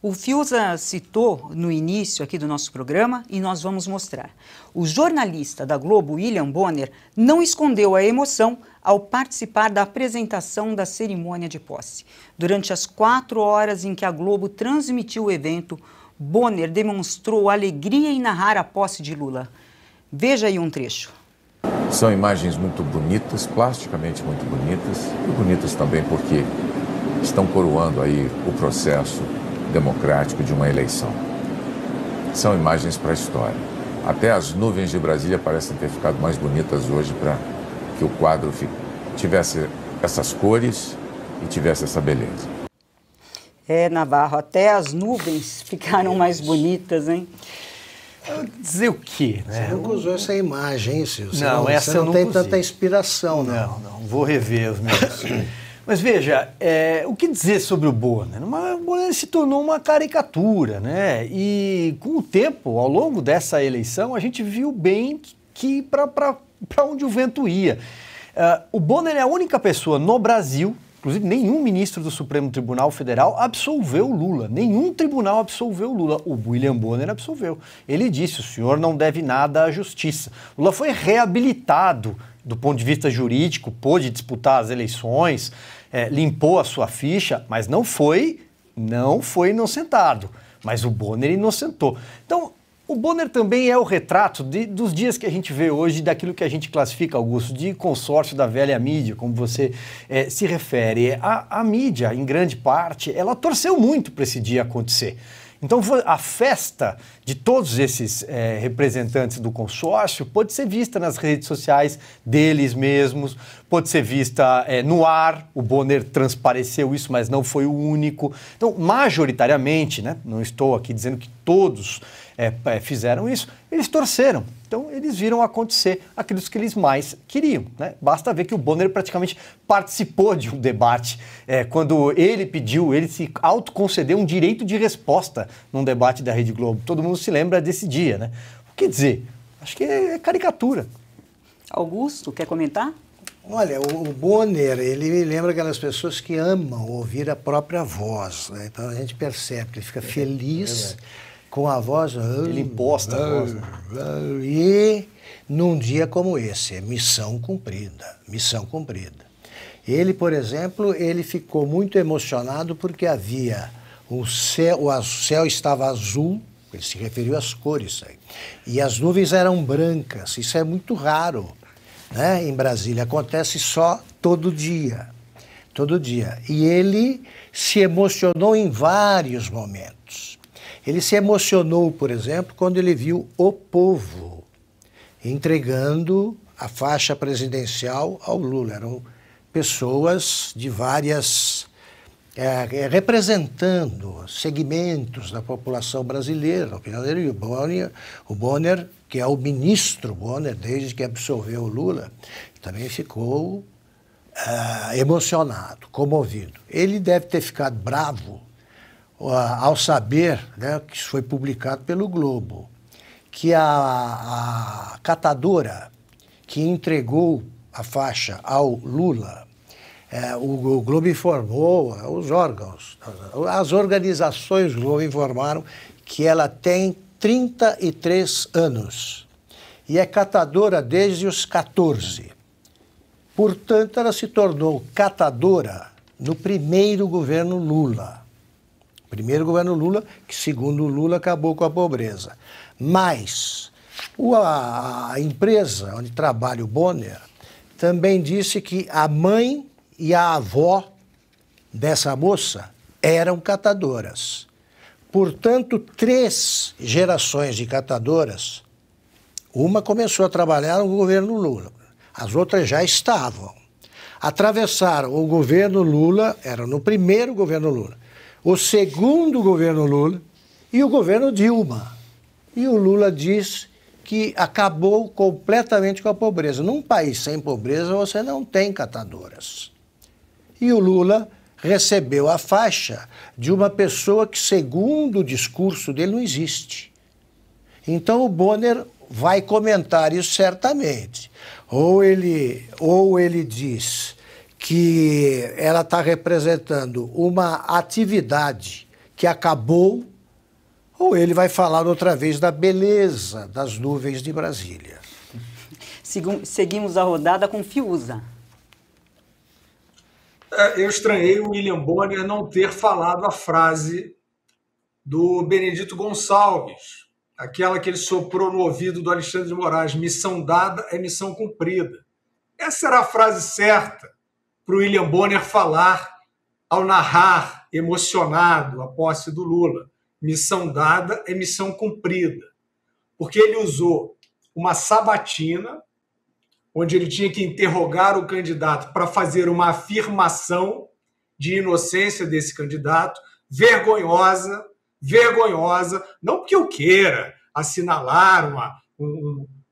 O Fiuza citou no início aqui do nosso programa e nós vamos mostrar. O jornalista da Globo, William Bonner, não escondeu a emoção ao participar da apresentação da cerimônia de posse. Durante as 4 horas em que a Globo transmitiu o evento, Bonner demonstrou alegria em narrar a posse de Lula. Veja aí um trecho. São imagens muito bonitas, plasticamente muito bonitas, e bonitas também porque estão coroando aí o processo democrático de uma eleição. São imagens para a história. Até as nuvens de Brasília parecem ter ficado mais bonitas hoje para que o quadro tivesse essas cores e tivesse essa beleza. Navarro, até as nuvens ficaram mais bonitas, hein? Dizer o quê, né? Você nunca usou essa imagem, hein, Silvio? Não, essa você eu não nunca tem usei. tanta inspiração, não. Não, vou rever os meus. Mas veja, o que dizer sobre o Bonner? O Bonner se tornou uma caricatura, né? E com o tempo, ao longo dessa eleição, a gente viu bem que para onde o vento ia. O Bonner é a única pessoa no Brasil, inclusive nenhum ministro do Supremo Tribunal Federal absolveu Lula. Nenhum tribunal absolveu Lula. O William Bonner absolveu. Ele disse, o senhor não deve nada à justiça. Lula foi reabilitado do ponto de vista jurídico, pôde disputar as eleições, limpou a sua ficha, mas não foi inocentado. Mas o Bonner inocentou. Então, o Bonner também é o retrato dos dias que a gente vê hoje, daquilo que a gente classifica, Augusto, de consórcio da velha mídia, como você se refere. A mídia, em grande parte, ela torceu muito para esse dia acontecer. Então, a festa de todos esses representantes do consórcio pode ser vista nas redes sociais deles mesmos, pode ser vista no ar. O Bonner transpareceu isso, mas não foi o único. Então, majoritariamente, né, não estou aqui dizendo que todos fizeram isso, eles torceram. Então, eles viram acontecer aquilo que eles mais queriam, né? Basta ver que o Bonner praticamente participou de um debate. Quando ele se autoconcedeu um direito de resposta num debate da Rede Globo. Todo mundo se lembra desse dia, né? O que dizer? Acho que é caricatura. Augusto, quer comentar? Olha, o Bonner, ele me lembra aquelas pessoas que amam ouvir a própria voz, né? Então, a gente percebe que ele fica feliz com a voz. Ele imposta a voz. Né? E num dia como esse, missão cumprida, missão cumprida. Ele, por exemplo, ele ficou muito emocionado porque havia o céu estava azul, ele se referiu às cores aí, e as nuvens eram brancas. Isso é muito raro, né? Em Brasília acontece só todo dia. E ele se emocionou em vários momentos. Ele se emocionou, por exemplo, quando ele viu o povo entregando a faixa presidencial ao Lula. Eram pessoas de várias... representando segmentos da população brasileira, na opinião dele. E o Bonner, que é o ministro Bonner, desde que absolveu o Lula, também ficou emocionado, comovido. Ele deve ter ficado bravo ao saber, né, que isso foi publicado pelo Globo, que a catadora que entregou a faixa ao Lula, o Globo informou, os órgãos, as organizações do Globo informaram que ela tem 33 anos e é catadora desde os 14. Portanto, ela se tornou catadora no primeiro governo Lula. Primeiro governo Lula, que segundo o Lula acabou com a pobreza. Mas a empresa onde trabalha o Bonner também disse que a mãe e a avó dessa moça eram catadoras. Portanto, 3 gerações de catadoras, uma começou a trabalhar no governo Lula, as outras já estavam. Atravessaram o governo Lula, era no primeiro governo Lula, o segundo governo Lula e o governo Dilma. E o Lula diz que acabou completamente com a pobreza. Num país sem pobreza, você não tem catadoras. E o Lula recebeu a faixa de uma pessoa que, segundo o discurso dele, não existe. Então o Bonner vai comentar isso certamente. Ou ele diz que ela está representando uma atividade que acabou, ou ele vai falar outra vez da beleza das nuvens de Brasília. Seguimos a rodada com Fiuza. Eu estranhei o William Bonner não ter falado a frase do Benedito Gonçalves, aquela que ele soprou no ouvido do Alexandre de Moraes: missão dada é missão cumprida. Essa era a frase certa para o William Bonner falar ao narrar, emocionado, a posse do Lula. Missão dada é missão cumprida. Porque ele usou uma sabatina, onde ele tinha que interrogar o candidato para fazer uma afirmação de inocência desse candidato, vergonhosa, não porque eu queira assinalar,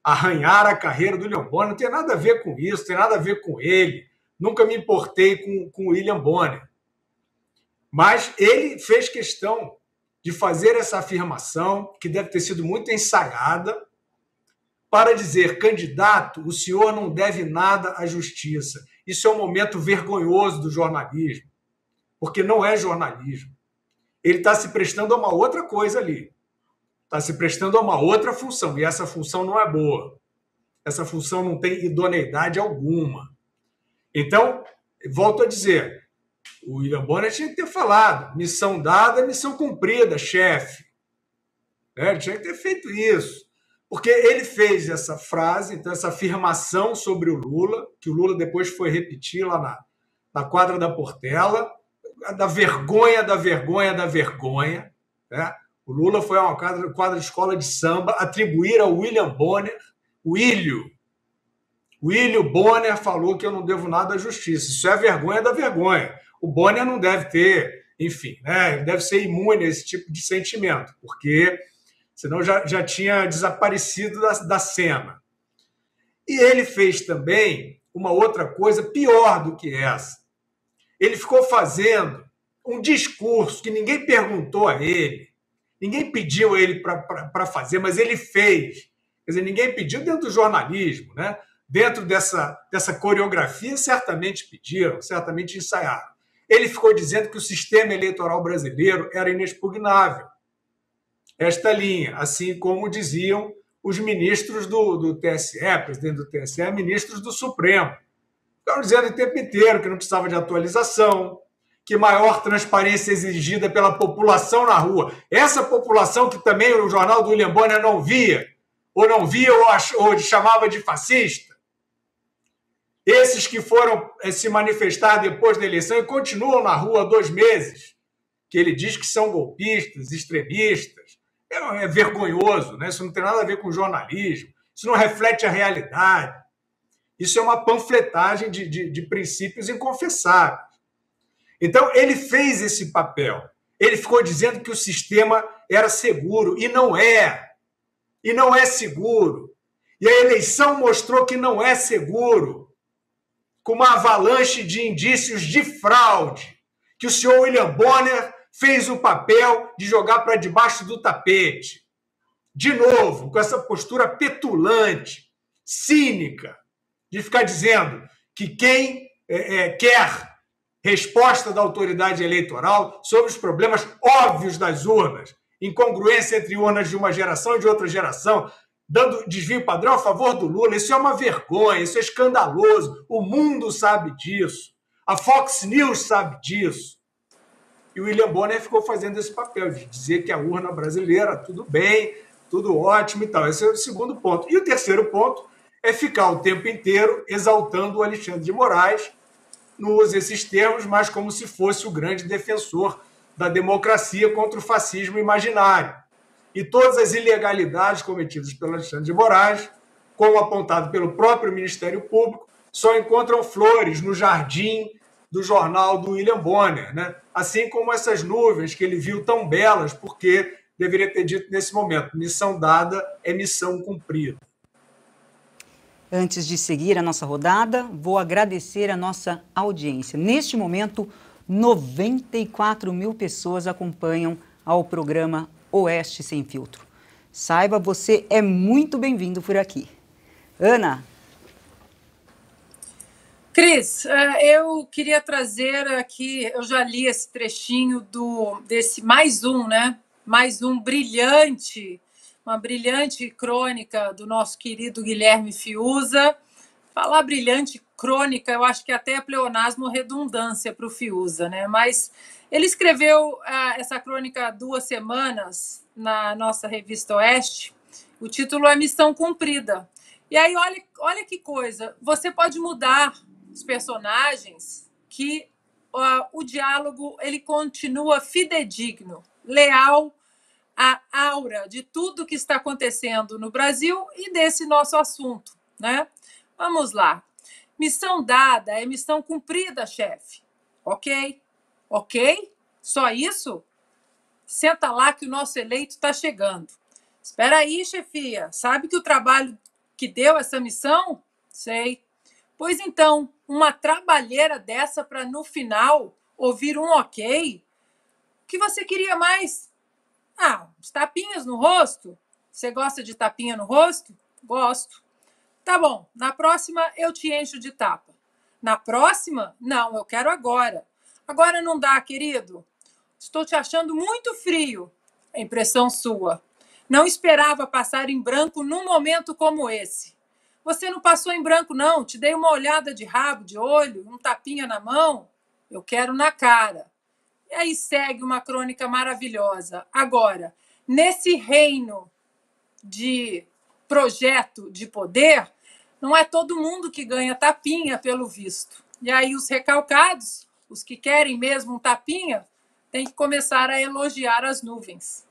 arranhar a carreira do William Bonner, não tem nada a ver com isso, tem nada a ver com ele, nunca me importei com o William Bonner. Mas ele fez questão de fazer essa afirmação, que deve ter sido muito ensaiada, para dizer: candidato, o senhor não deve nada à justiça. Isso é um momento vergonhoso do jornalismo, porque não é jornalismo. Ele está se prestando a uma outra coisa ali. Está se prestando a uma outra função, e essa função não é boa. Essa função não tem idoneidade alguma. Então, volto a dizer, o William Bonner tinha que ter falado: missão dada, missão cumprida, chefe. Ele tinha que ter feito isso. Porque ele fez essa frase, então, essa afirmação sobre o Lula, que o Lula depois foi repetir lá na quadra da Portela, da vergonha, né? O Lula foi a uma quadra de escola de samba, atribuir ao William Bonner, o Willio Bonner falou que eu não devo nada à justiça. Isso é a vergonha da vergonha. O Bonner não deve ter, enfim, né? Ele deve ser imune a esse tipo de sentimento, porque senão já tinha desaparecido da cena. E ele fez também uma outra coisa pior do que essa. Ele ficou fazendo um discurso que ninguém perguntou a ele, ninguém pediu a ele para fazer, mas ele fez. Quer dizer, ninguém pediu dentro do jornalismo, né? Dentro dessa coreografia, certamente pediram, certamente ensaiaram. Ele ficou dizendo que o sistema eleitoral brasileiro era inexpugnável. Esta linha, assim como diziam os ministros do TSE, presidente do TSE, ministros do Supremo. Ficaram dizendo o tempo inteiro que não precisava de atualização, que maior transparência exigida pela população na rua. Essa população que também o jornal do William Bonner não via ou chamava de fascista. Esses que foram se manifestar depois da eleição e continuam na rua há 2 meses, que ele diz que são golpistas, extremistas. É vergonhoso, né? Isso não tem nada a ver com jornalismo, isso não reflete a realidade. Isso é uma panfletagem de princípios inconfessáveis. Então, ele fez esse papel. Ele ficou dizendo que o sistema era seguro, e não é. E não é seguro. E a eleição mostrou que não é seguro, com uma avalanche de indícios de fraude, que o senhor William Bonner fez o papel de jogar para debaixo do tapete. De novo, com essa postura petulante, cínica, de ficar dizendo que quem quer resposta da autoridade eleitoral sobre os problemas óbvios das urnas, incongruência entre urnas de uma geração e de outra geração, dando desvio padrão a favor do Lula, isso é uma vergonha, isso é escandaloso, o mundo sabe disso, a Fox News sabe disso. E o William Bonner ficou fazendo esse papel de dizer que a urna brasileira, tudo bem, tudo ótimo e tal. Esse é o segundo ponto. E o terceiro ponto é ficar o tempo inteiro exaltando o Alexandre de Moraes, não usa esses termos, mas como se fosse o grande defensor da democracia contra o fascismo imaginário. E todas as ilegalidades cometidas pelo Alexandre de Moraes, como apontado pelo próprio Ministério Público, só encontram flores no jardim do jornal do William Bonner, né? Assim como essas nuvens que ele viu tão belas, porque deveria ter dito nesse momento: missão dada é missão cumprida. Antes de seguir a nossa rodada, vou agradecer a nossa audiência. Neste momento, 94 mil pessoas acompanham ao programa Oeste Sem Filtro. Saiba, você é muito bem-vindo por aqui. Ana. Cris, eu queria trazer aqui, eu já li esse trechinho desse mais um, né? Mais um brilhante, uma brilhante crônica do nosso querido Guilherme Fiuza. Falar brilhante crônica, eu acho que até é pleonasmo redundância para o Fiuza, né? Mas ele escreveu essa crônica há 2 semanas na nossa revista Oeste. O título é Missão Cumprida. E aí, olha que coisa, você pode mudar os personagens que o diálogo ele continua fidedigno, leal à aura de tudo que está acontecendo no Brasil e desse nosso assunto, né? Vamos lá. Missão dada é missão cumprida, chefe. Ok? Ok? Só isso? Senta lá que o nosso eleito está chegando. Espera aí, chefia. Sabe que o trabalho que deu essa missão? Sei. Pois então, uma trabalheira dessa para no final ouvir um ok? O que você queria mais? Uns tapinhas no rosto? Você gosta de tapinha no rosto? Gosto. Tá bom, na próxima eu te encho de tapa. Na próxima? Não, eu quero agora. Agora não dá, querido. Estou te achando muito frio. É impressão sua. Não esperava passar em branco num momento como esse. Você não passou em branco, não. Te dei uma olhada de rabo, de olho, um tapinha na mão. Eu quero na cara. E aí segue uma crônica maravilhosa. Agora, nesse reino de projeto de poder, não é todo mundo que ganha tapinha, pelo visto. E aí os recalcados, os que querem mesmo um tapinha, têm que começar a elogiar as nuvens.